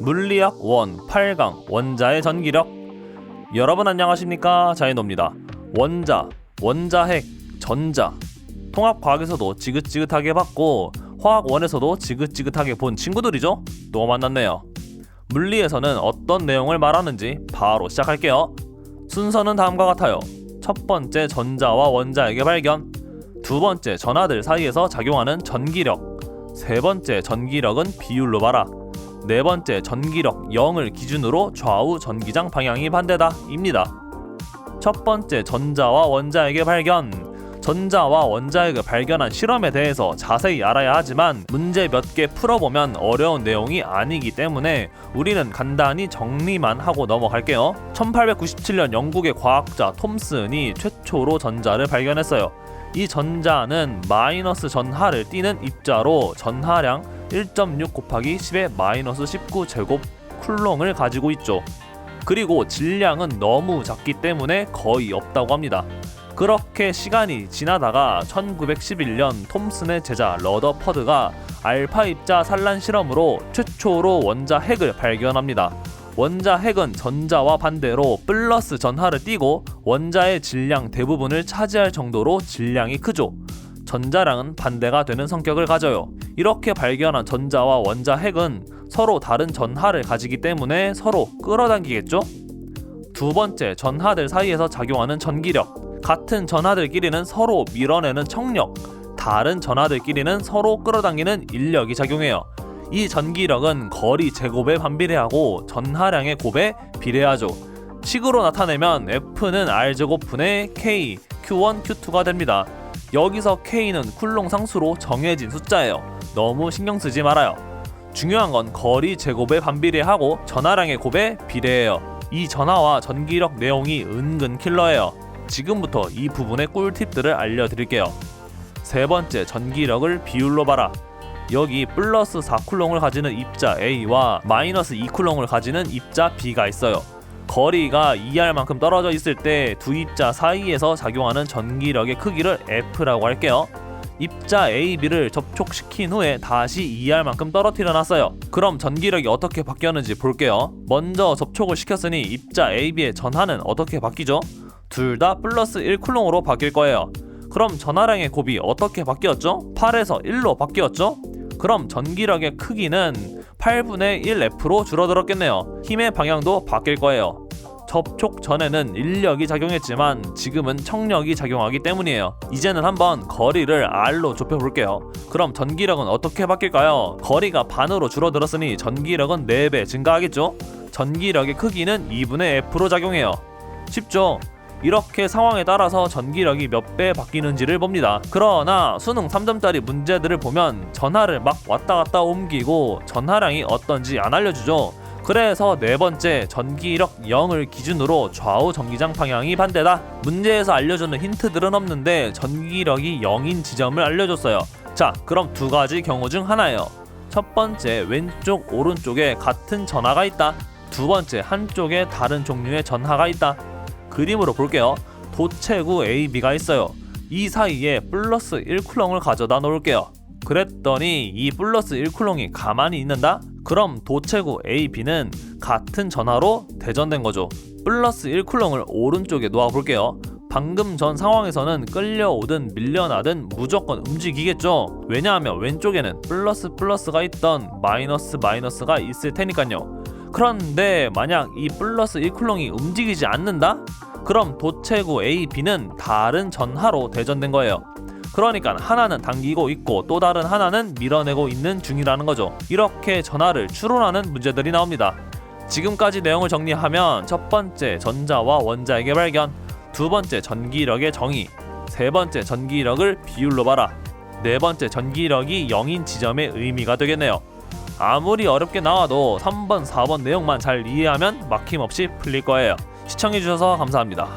물리학 1 8강 원자의 전기력. 여러분 안녕하십니까, 자이노입니다. 원자, 원자핵, 전자, 통합과학에서도 지긋지긋하게 봤고 화학 1에서도 지긋지긋하게 본 친구들이죠. 또 만났네요. 물리에서는 어떤 내용을 말하는지 바로 시작할게요. 순서는 다음과 같아요. 첫 번째, 전자와 원자핵의 발견. 두 번째, 전하들 사이에서 작용하는 전기력. 세 번째, 전기력은 비율로 봐라. 네 번째, 전기력 0을 기준으로 좌우 전기장 방향이 반대다 입니다. 첫 번째, 전자와 원자핵의 발견. 전자와 원자핵을 발견한 실험에 대해서 자세히 알아야 하지만 문제 몇 개 풀어보면 어려운 내용이 아니기 때문에 우리는 간단히 정리만 하고 넘어갈게요. 1897년 영국의 과학자 톰슨이 최초로 전자를 발견했어요. 이 전자는 마이너스 전하를 띠는 입자로 전하량 1.6 곱하기 10의 마이너스 19 제곱 쿨롱을 가지고 있죠. 그리고 질량은 너무 작기 때문에 거의 없다고 합니다. 그렇게 시간이 지나다가 1911년 톰슨의 제자 러더퍼드가 알파 입자 산란 실험으로 최초로 원자핵을 발견합니다. 원자핵은 전자와 반대로 플러스 전하를 띠고 원자의 질량 대부분을 차지할 정도로 질량이 크죠. 전자량은 반대가 되는 성격을 가져요. 이렇게 발견한 전자와 원자핵은 서로 다른 전하를 가지기 때문에 서로 끌어당기겠죠? 두 번째, 전하들 사이에서 작용하는 전기력. 같은 전하들끼리는 서로 밀어내는 청력, 다른 전하들끼리는 서로 끌어당기는 인력이 작용해요. 이 전기력은 거리 제곱에 반비례하고 전하량의 곱에 비례하죠. 식으로 나타내면 F는 R제곱분의 K, Q1, Q2가 됩니다. 여기서 K는 쿨롱 상수로 정해진 숫자예요. 너무 신경 쓰지 말아요. 중요한 건 거리 제곱에 반비례하고 전하량의 곱에 비례해요. 이 전하와 전기력 내용이 은근 킬러예요. 지금부터 이 부분의 꿀팁들을 알려드릴게요. 세 번째, 전기력을 비율로 봐라. 여기 플러스 4쿨롱을 가지는 입자 A와 마이너스 2쿨롱을 가지는 입자 B가 있어요. 거리가 2R만큼 떨어져 있을 때 두 입자 사이에서 작용하는 전기력의 크기를 F라고 할게요. 입자 A, B를 접촉시킨 후에 다시 2R만큼 떨어뜨려 놨어요. 그럼 전기력이 어떻게 바뀌었는지 볼게요. 먼저 접촉을 시켰으니 입자 A, B의 전하는 어떻게 바뀌죠? 둘 다 플러스 1쿨롱으로 바뀔 거예요. 그럼 전하량의 곱이 어떻게 바뀌었죠? 8에서 1로 바뀌었죠? 그럼 전기력의 크기는 8분의 1F로 줄어들었겠네요. 힘의 방향도 바뀔 거예요. 접촉 전에는 인력이 작용했지만 지금은 청력이 작용하기 때문이에요. 이제는 한번 거리를 R로 좁혀볼게요. 그럼 전기력은 어떻게 바뀔까요? 거리가 반으로 줄어들었으니 전기력은 4배 증가하겠죠? 전기력의 크기는 2분의 F로 작용해요. 쉽죠? 이렇게 상황에 따라서 전기력이 몇 배 바뀌는지를 봅니다. 그러나 수능 3점짜리 문제들을 보면 전하를 막 왔다 갔다 옮기고 전하량이 어떤지 안 알려주죠. 그래서 네 번째, 전기력 0을 기준으로 좌우 전기장 방향이 반대다. 문제에서 알려주는 힌트들은 없는데 전기력이 0인 지점을 알려줬어요. 자, 그럼 두 가지 경우 중 하나예요. 첫 번째, 왼쪽 오른쪽에 같은 전하가 있다. 두 번째, 한쪽에 다른 종류의 전하가 있다. 그림으로 볼게요. 도체구 A, B가 있어요. 이 사이에 플러스 1쿨롱을 가져다 놓을게요. 그랬더니 이 플러스 1쿨롱이 가만히 있는다? 그럼 도체구 A, B는 같은 전하로 대전된 거죠. 플러스 1쿨롱을 오른쪽에 놓아볼게요. 방금 전 상황에서는 끌려오든 밀려나든 무조건 움직이겠죠. 왜냐하면 왼쪽에는 플러스가 있던 마이너스가 있을 테니까요. 그런데 만약 이 플러스 1쿨롱이 움직이지 않는다? 그럼 도체구 A, B는 다른 전하로 대전된 거예요. 그러니까 하나는 당기고 있고 또 다른 하나는 밀어내고 있는 중이라는 거죠. 이렇게 전하를 추론하는 문제들이 나옵니다. 지금까지 내용을 정리하면 첫 번째, 전자와 원자핵의 발견. 두 번째, 전기력의 정의. 세 번째, 전기력을 비율로 봐라. 네 번째, 전기력이 0인 지점의 의미가 되겠네요. 아무리 어렵게 나와도 3번, 4번 내용만 잘 이해하면 막힘없이 풀릴 거예요. 시청해주셔서 감사합니다.